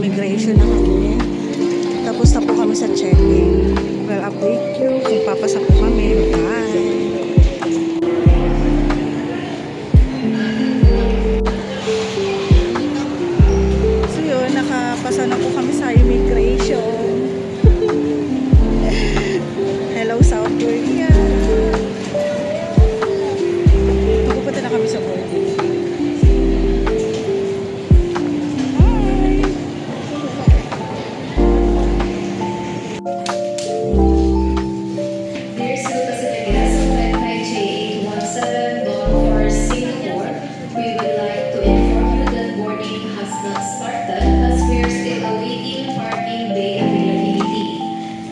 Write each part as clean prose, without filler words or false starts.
immigration na kami. Tapos na po kami sa check-in. Well, update you kung papasa po kami. Bye! So yun, nakapasa na po kami sa immigration. Hello, South Korea! Pupunta na kami sa boarding. Dear Sue Pacific guests of Flight 5J817 bound for Singapore, we would like to inform you that boarding has not started as we are still awaiting parking bay availability.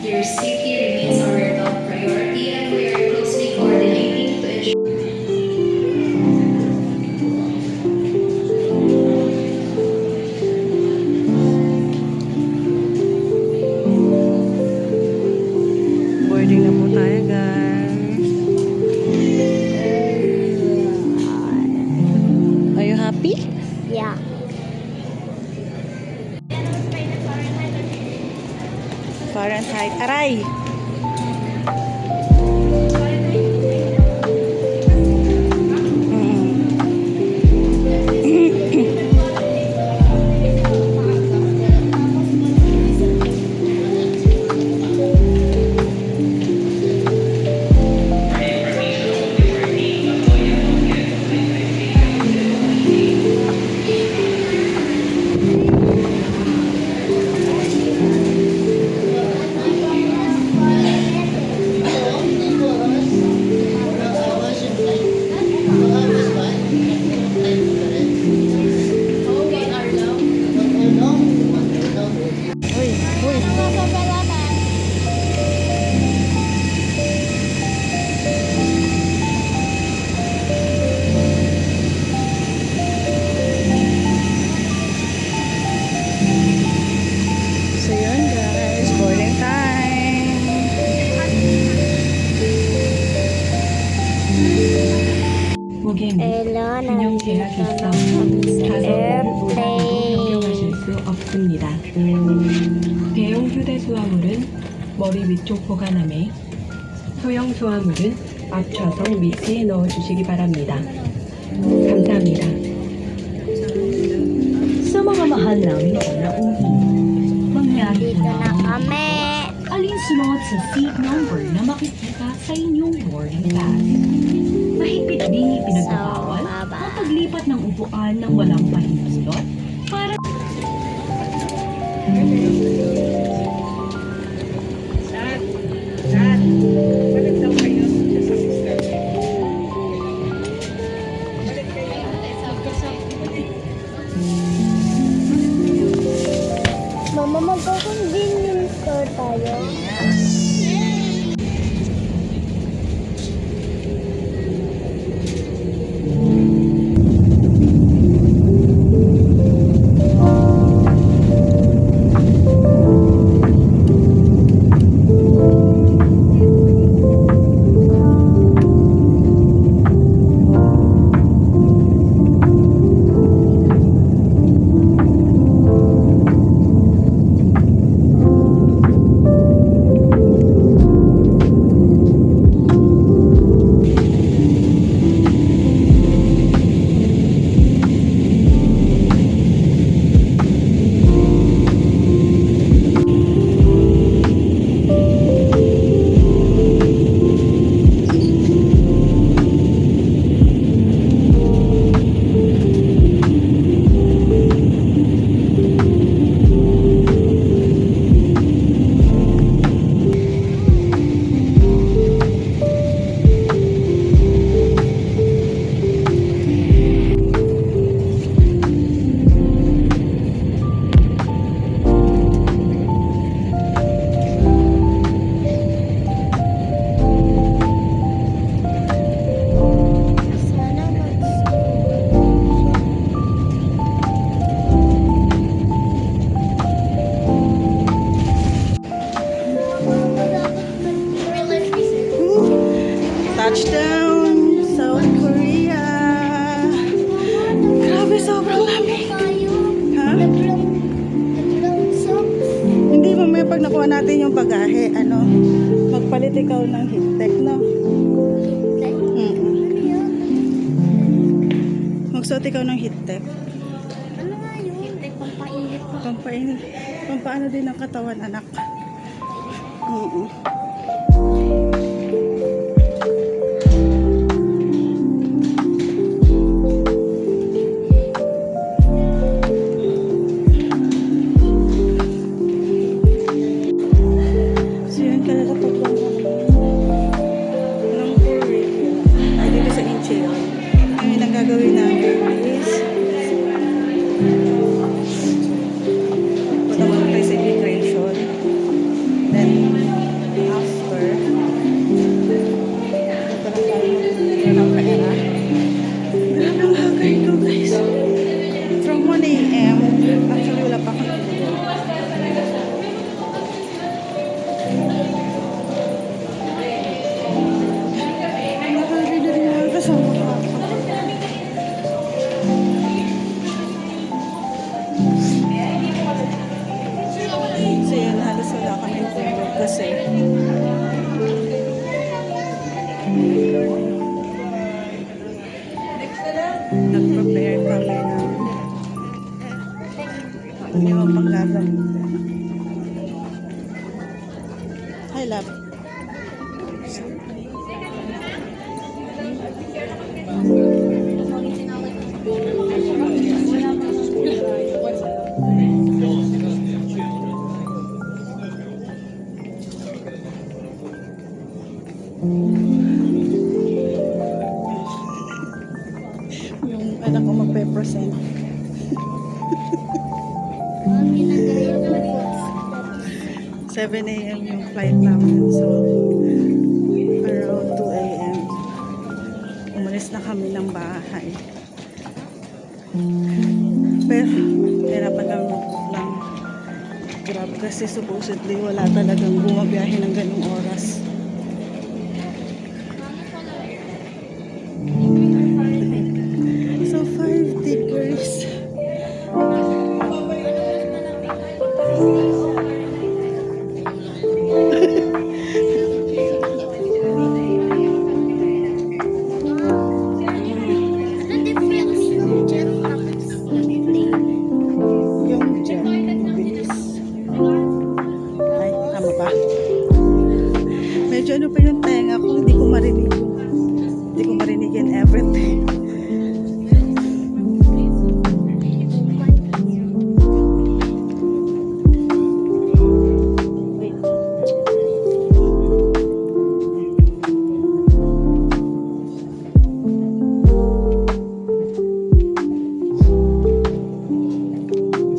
Your safety remains our top priority and we are closely coordinating to ensure Boarding na po tayo, guys. Are you happy? Yeah. Fahrenheit. Aray! So yun, guys. Boarding time. Hello, 균형 제약이 있어 좌석을 무단으로 변경하실 수 없습니다. 대형 휴대수화물은 머리 위쪽 보관함에, 소형 수화물은 앞 좌석 밑에 넣어주시기 바랍니다. 감사합니다. Sa mga mahal namin panauhin, mangyari Dito na na kami. alinsunod sa seat number na makikita sa inyong boarding pass. Mahigpit din ipinagbabawal ang paglipat ng upuan ng walang pahinuslot para Mama, magkakong store tayo. nakuha natin yung bagahe, ano, magpalit ikaw ng heat-tech, no? Magsuot ikaw ng heat-tech. Ano nga yun? Hindi, pampainit pa. Pampainit. Pampaano din ang katawan, anak. So yun, kalapag lang ng Korea. Ay, dito sa Incheon. Ngayon, ang gagawin namin is punta muna tayo sa immigration. Then, after, punta lang tayo mag-ira ng pera. Grabe ang hagay ko, guys. From 1 a.m. Actually, wala pa akong tulog. Nakahagay na rin mga kasama ko. So yun, halos wala kami tulog kasi nag-prepare kami ng yung panggagamitan. Hi, love. Yung anak ko magpe-present. Ang ginagawa ko po. 7 a.m. yung flight namin. So, around 2 a.m. umalis na kami ng bahay. Pero, hirapan lang ng Grab kasi supposedly wala talagang bumabiyahe ng ganung oras. So, 5 tickers. Ano difference yung jet tapos plane? Yung jet, bilis. Ay, tama ba? Medyo ano pa yung tenga ko, hindi ko marinig. Hindi ko marinig yan everything.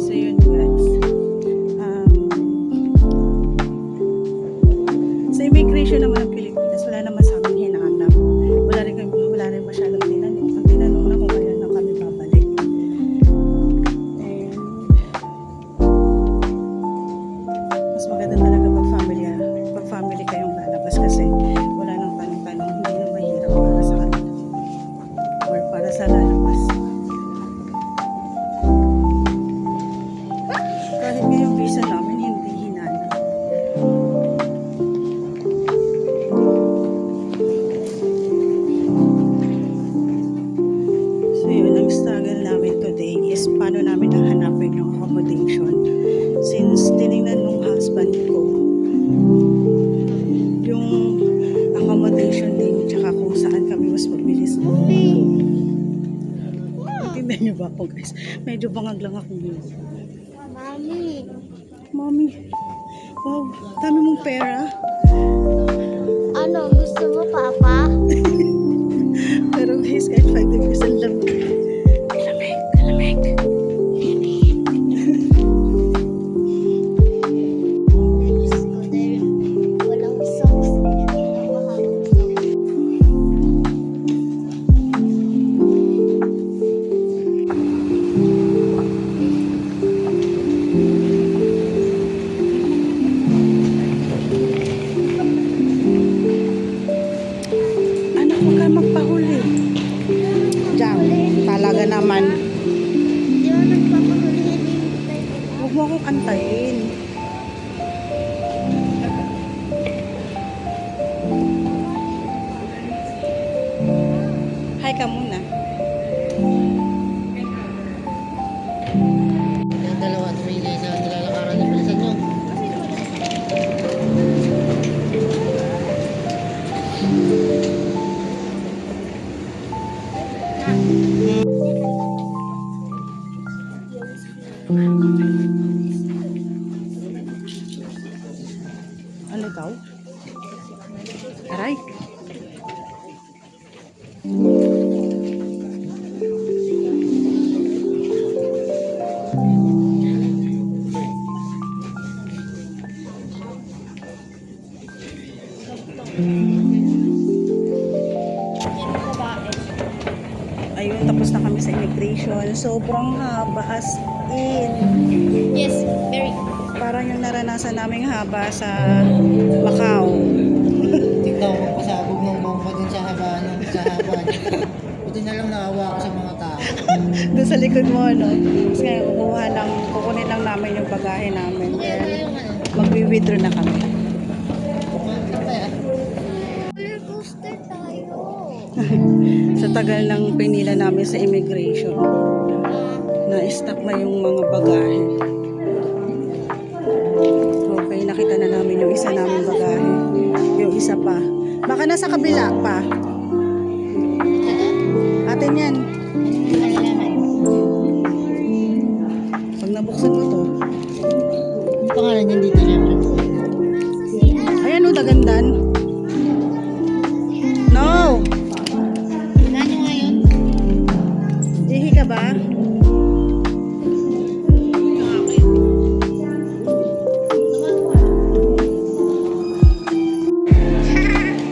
So yun guys. Sa immigration naman ng Pilipinas, wala naman sa amin hinahanap. Wala rin masyadong tinanong. Ang tinanong na kung kailan na kami babalik. And mas maganda talaga pag family kayong lalabas kasi wala nang tanong-tanong, hindi na mahirap para sa kanila or para sa lalabas. Kahit nga yung visa namin hindi hinanap. So yun, ang struggle namin today is paano namin hahanapin yung accommodation. Since tinignan nung husband ko yung accommodation din tsaka kung saan kami mas mabilis. Tingnan niyo ba ako guys? Medyo bangag lang ako yun. Mami. Mommy, wow, dami mong pera. Ano, gusto mo, Papa? Pero guys, kahit 5 degrees ang lamig. Lamig, lamig. Diyos ko, dahil walang socks. Mahabang socks. Anak, huwag ka magpahuli. Jam, talaga naman. Di ba nagpapahulihin yung tayo? Huwag mo akong antayin. Hi ka muna. Yung dalawa, tumigay sa nilalakaran ng bilisan nyo. Ano daw? Aray. Ayun, tapos na kami sa immigration. Sobrang haba as in. Yes, very. Parang yung naranasan naming haba sa Macau. Ikaw ang pasabog ng bomba dun sa haba. Buti na lang naawa ako sa mga tao. Doon sa likod mo, no? Tapos ngayon, kukunin lang namin yung bagahe namin. Then, magwi-withdraw na kami. Roller coaster tayo. Sa tagal ng pinila namin sa immigration, na-stuck na yung mga bagahe. Okay, nakita na namin yung isa namin bagahe. Yung isa pa. Baka nasa kabila pa. Atin yan. Pag nabuksan mo to. Ang pangalan niyan dito syempre. Ayan o, dagandan. No! Nano ngayon? Ihi ka ba?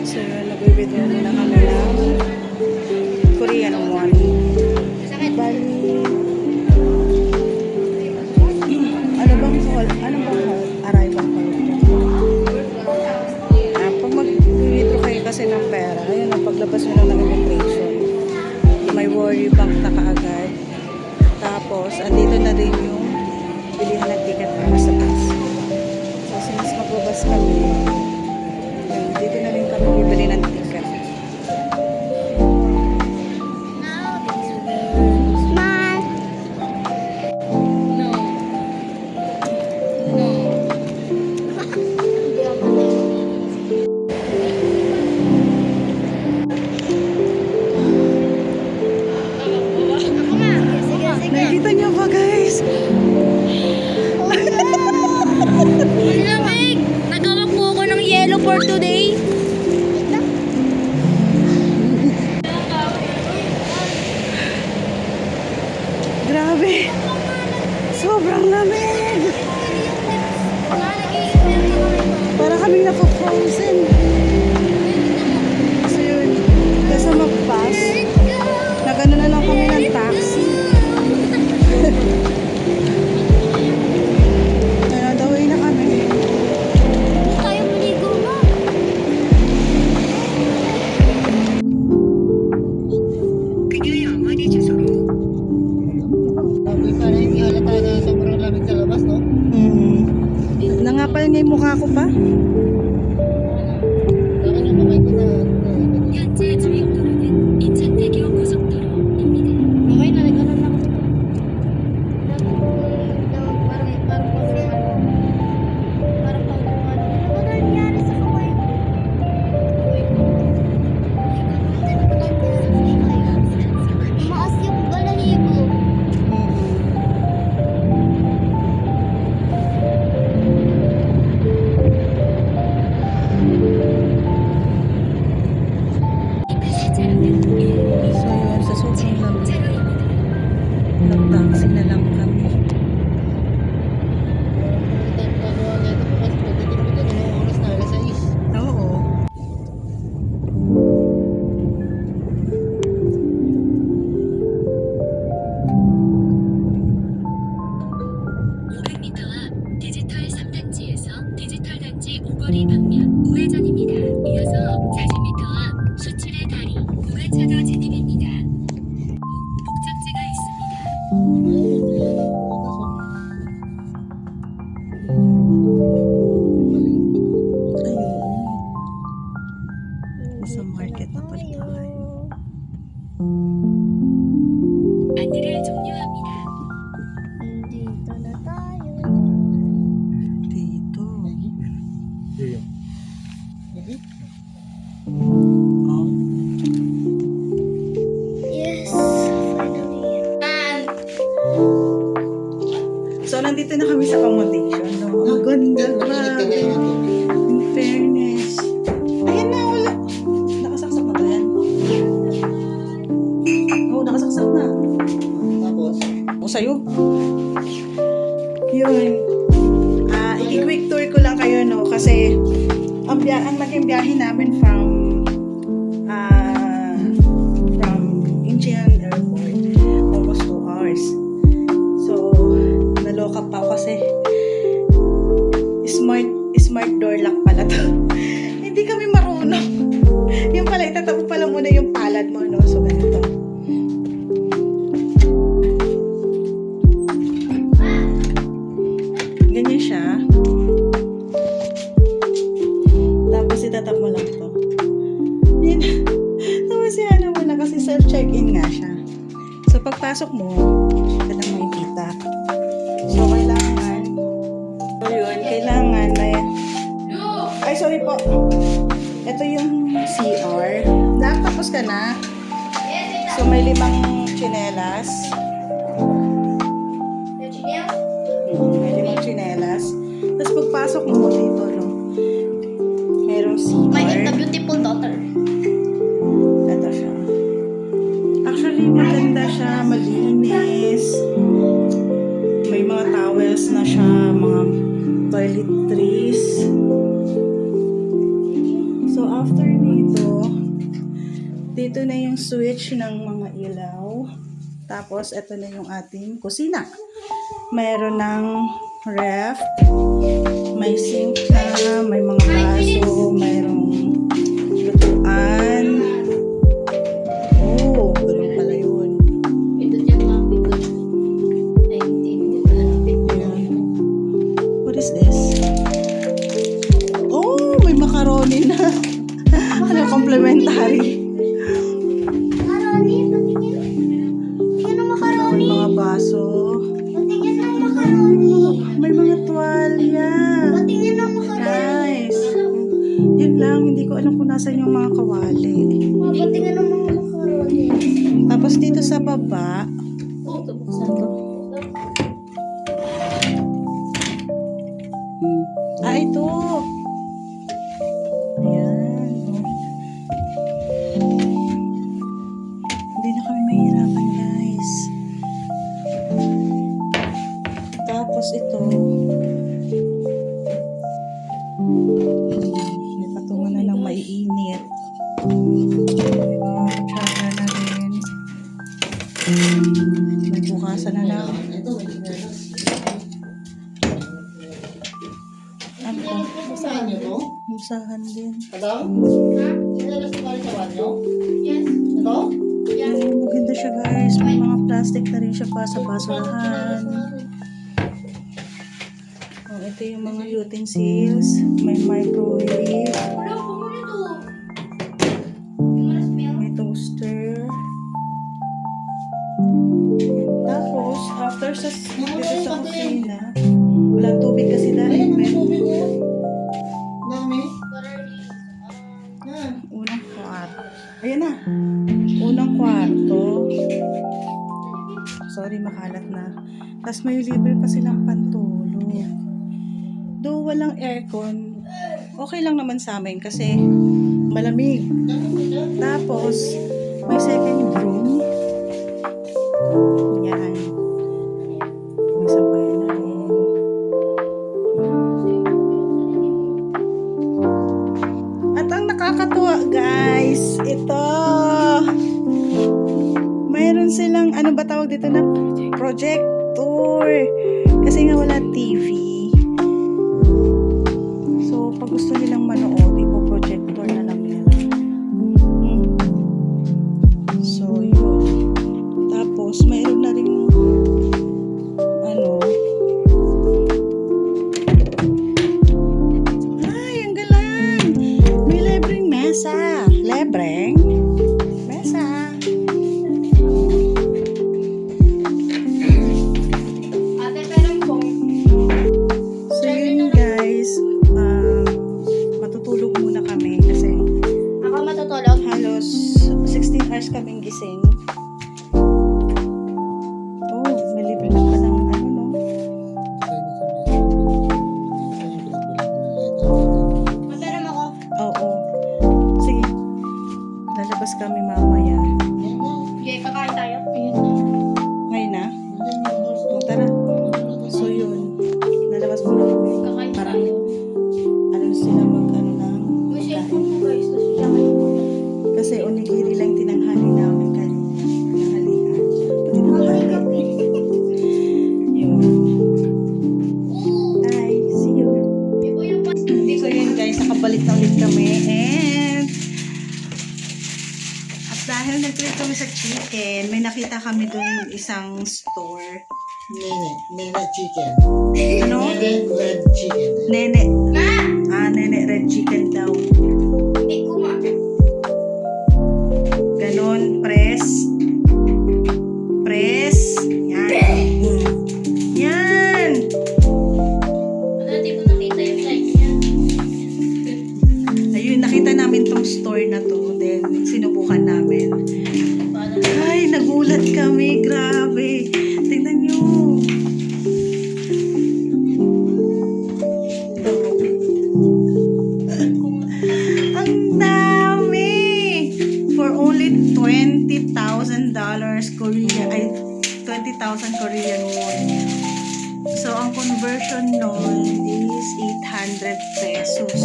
So, nag-withdraw muna kami ng Korean won. Bali, ano bang call? Anong bang call? Arrival call. Pag mag-withdraw kayo kasi ng pera, ayun, paglabas nyo lang ng immigration, may worry bank na kaagad. Tapos, andito na rin yung bilihan ng ticket para sa bus. So, since magbabas kami, yun, dito na rin kami bibili ng ticket. Smile. Nakikita niyo ba, guys? Lamig! Nagawa po ako ng yellow for today. Grabe! Sobrang lamig! Para kaming napofrozen. So yun, kasi mag-pass, nagano na lang kami ng taxi. On the way na kami. Tayo maligo na. Sabi pa rin, hindi halata na sobrang lamig sa labas, no? Nangapal nga yung mukha ko pa. Saan yung kamay ko na... 현재 주행도로는 인천대교 고속도로입니다. Okay na, nagkaroon lang. Parang kasi ano, parang pangkuhan. Ano nangyari sa kamay ko? Maas yung balahibo. So yun, sa sobrang lamig, nag-taxi na lang kami. Gagawa niya ito kasi pagdating ko doon, anong oras na? Alas 6. Oo. 앞 디지털 3단지에서 디지털 단지 오거리 방면 우회전입니다. 이어서 40m 앞 수출의 다리 고가차도 진입입니다. 목적지가 있습니다. Ayun. Nasa market na pala tayo. nice accommodation. No? Ang ganda Makinig ka ba? kayo ng tubig. In fairness. Ayan na, wala. Nakasaksak na ba yan? Oo, nakasaksak na. Tapos, O sa'yo. Yun. I-quick tour ko lang kayo, no? Kasi, ang naging biyahe namin from Incheon Airport, almost 2 hours. So, naloka pa ako kasi smart door lock pala to. Hindi kami marunong. Yung pala, itatapo pala muna yung palad mo, no? So, ganito. Ganyan siya. Tapos itatap mo lang to. Yun. Tapos yan mo na kasi self-check-in nga siya. So pagpasok mo, ito lang makikita. So kailangan, so yun, kailangan may, ay sorry po. Ito yung CR. Nakatapos ka na. So may 5 tsinelas. May 5 tsinelas. Tapos pagpasok mo dito, no, merong My CR. beautiful daughter. Ito siya. Actually, maganda siya, malinis. May mga towels na siya, mga toiletries. So, after dito na yung switch ng mga ilaw. Tapos, ito na yung ating kusina. Mayroon ng ref, may sink na, may mga baso, mayroong lutuan. Oh, ganun pala yun. Ito dyan mga pito. 19. Ito na lang pito. Ayan. What is this? Oh, may macaroni na. Ano, complimentary. Macaroni. Patingin. Tingin ng May macaroni. mga baso. Patingin ng macaroni. May mga tuwalya. Patingin ng macaroni. Nice. Yun lang, hindi ko alam kung nasan yung mga kawali. Patingin ng mga macaroni. Tapos dito sa baba, Oh, ito buksan to. ito. Ayan. Oh. Hindi na kami mahirapan, guys. Tapos ito. May patungan na ng maiinit. May mga kutsara na rin. May bukasan na lang. ito, may sinelas. Ano to? Saan nyo to? Musahan din. Kadang? Sinelas na balik sa banyo? Yes. Ito? Maganda siya, guys. May mga plastic na rin siya pa sa basurahan. Oh, ito yung mga utensils. May microwave. Wala ko mo nito. Yung mga smell. May toaster. Tapos, after sa dito sa kusina, walang tubig kasi dahil Ayun, may may tubig niya. Dami. Yan. unang kwarto. Ayan na. Unang kwarto. Sorry, makalat na. Tapos may libre pa silang pantulog. Though walang aircon, okay lang naman sa amin kasi malamig. Tapos, may second room. Yan. May sabayan na rin. At ang nakakatuwa, guys, ito. Mayroon silang, ano ba tawag dito na? Projector. Kasi nga wala TV. So, pag gusto nilang manood, ipo-projector na lang nila. So, yun. Tapos, mayroon na rin ano. Ay, ang galang! May libreng mesa. Libreng mesa. Ate, pero phone. kami mamaya. Okay, kakain tayo. Ayun na. Ngayon na? O, tara. So yun, lalabas muna kami. Kakain Parang, tayo. ano sila mag-ano na. May cellphone mo guys. Tapos siya kayo. Kasi onigiri lang tinanghali namin kanina. Tanghalian. Tinanghali. Yun. Bye. See you. Ibo yung pa. So yun guys, nakabalik na ulit kami. And at dahil nag-trip kami sa chicken, may nakita kami dun isang store. Nene chicken. Ano? Nene red chicken. Nene. Ma! Nene red chicken daw. Hindi ko ma. Ganon, press. Press. Yan. Yan. Wala, di ko nakita yung like niya. Ayun, nakita namin tong store na to. Then, sinubukan namin. Paano? Ay, nagulat kami. Grabe. Tingnan nyo. Ang dami! For only $20,000 Korean, ay, 20,000 Korean won. So, ang conversion nun is 800 pesos.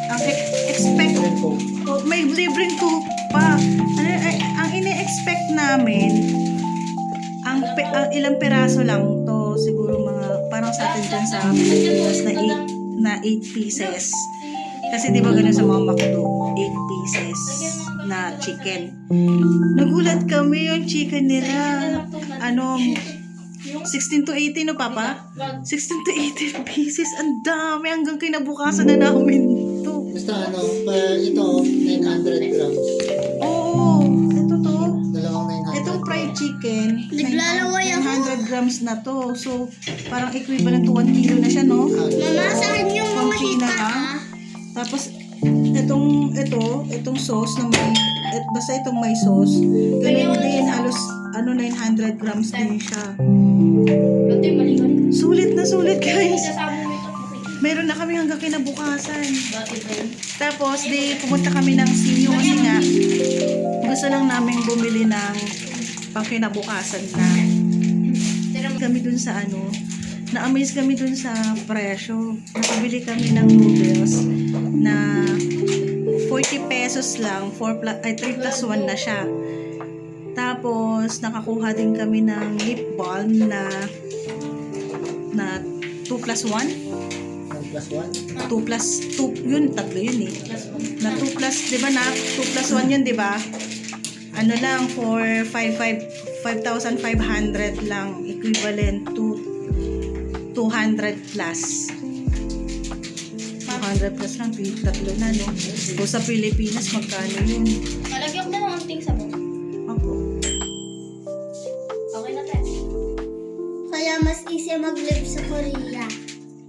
Ang expect, oh, may libreng cook pa. Ang ine-expect namin, ang ilang peraso lang to, siguro mga, parang sa atin dyan sa Pilipinas na 8 pieces. Kasi di ba ganun sa mga McDo, 8 pieces na chicken. Nagulat kami yung chicken nila. Ano, 16 to 18 no, Papa? 16 to 18 pieces. Ang dami. Hanggang kinabukasan na namin to. Basta ano, ito 900 grams. Oo. Ito to. Dalawang 900. Itong fried chicken, Naglalaway ako. 900 grams na to. So, parang equivalent to 1 kilo na siya, no? Mama, saan yung mga Konti na hita lang. ka? Tapos, itong sauce na may, basta itong may sauce, ganun din, halos, 900 grams din siya. Ito yung maliwan. Sulit na sulit, guys. Sasama mo ito. Meron na kami hanggang kinabukasan. Bakit ba? Tapos, pumunta kami ng Sinyo kasi nga, gusto lang namin bumili ng pangkinabukasan na. Kami dun sa na-amaze kami dun sa presyo. Nakabili kami ng noodles na 40 pesos lang, 3 plus 1 na siya. Tapos, nakakuha din kami ng lip balm na 2 plus 1. 1 plus 1. 2 plus 2, yun, tatlo yun eh. Na 2 plus, di ba na? 2 plus 1 yun, di ba? Ano lang, for 5,500 lang, equivalent to 200 plus. 200 plus lang, tatlo na, no? O sa Pilipinas, magkano yun? Malagyan ko na ng unting sabon. Ako. Okay na tayo. Kaya mas easy mag-live sa Korea.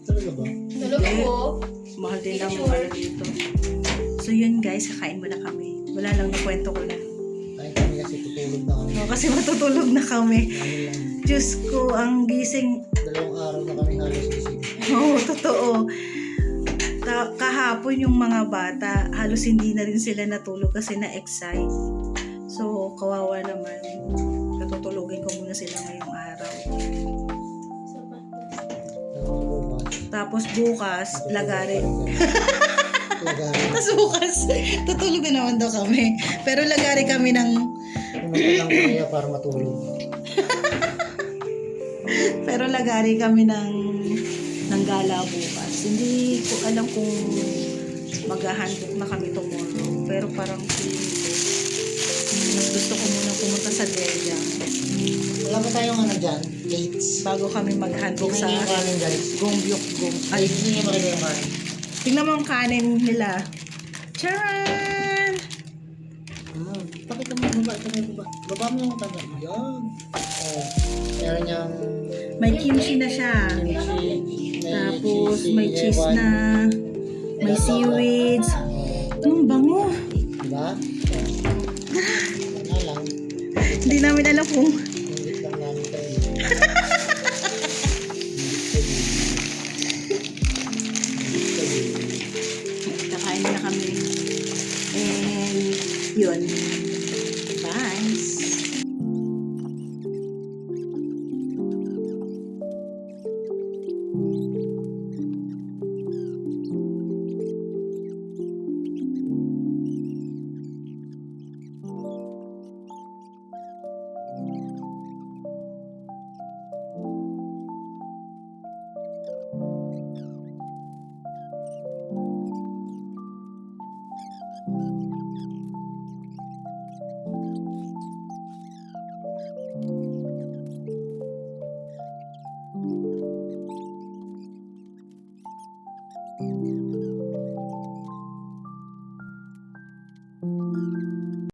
Talaga ba? Tulog ko. Mahal din ang dito. So yun guys, kakain muna kami. Wala lang, nakwento ko lang. Kain kami kasi tutulog na kami. O, kasi matutulog na kami. Ano lang, Diyos ko, ang gising. 2 araw na kami halos gising. Oo, totoo. Kahapon yung mga bata, halos hindi na rin sila natulog kasi na-excite. So, kawawa naman. Natutulogin ko muna sila ngayong araw. Tapos bukas, lagari. Lagari. Tapos bukas, tutulog na naman daw kami. Pero lagari kami ng... Pumunta lang kaya para matulog. Pero lagari kami ng gala bukas. Hindi ko alam kung mag-handbook na kami tomorrow. Pero parang feeling ko, mas gusto ko muna pumunta sa Dejang Wala ba tayong ano dyan? Plates. bago kami mag-handbook sa Tingnan niyo yung kanin guys. Gombyok. Ay, hindi niyo makita yung kanin. Tingnan mo ang kanin nila. Charan! Pakita mo yung baba. Ito may baba. Baba mo yung taga. Yan. Oh, meron niyang May kimchi na siya. kimchi. Tapos may cheese ewan. na. May seaweeds. Ang bango. Diba? Ano lang. Hindi namin alam kung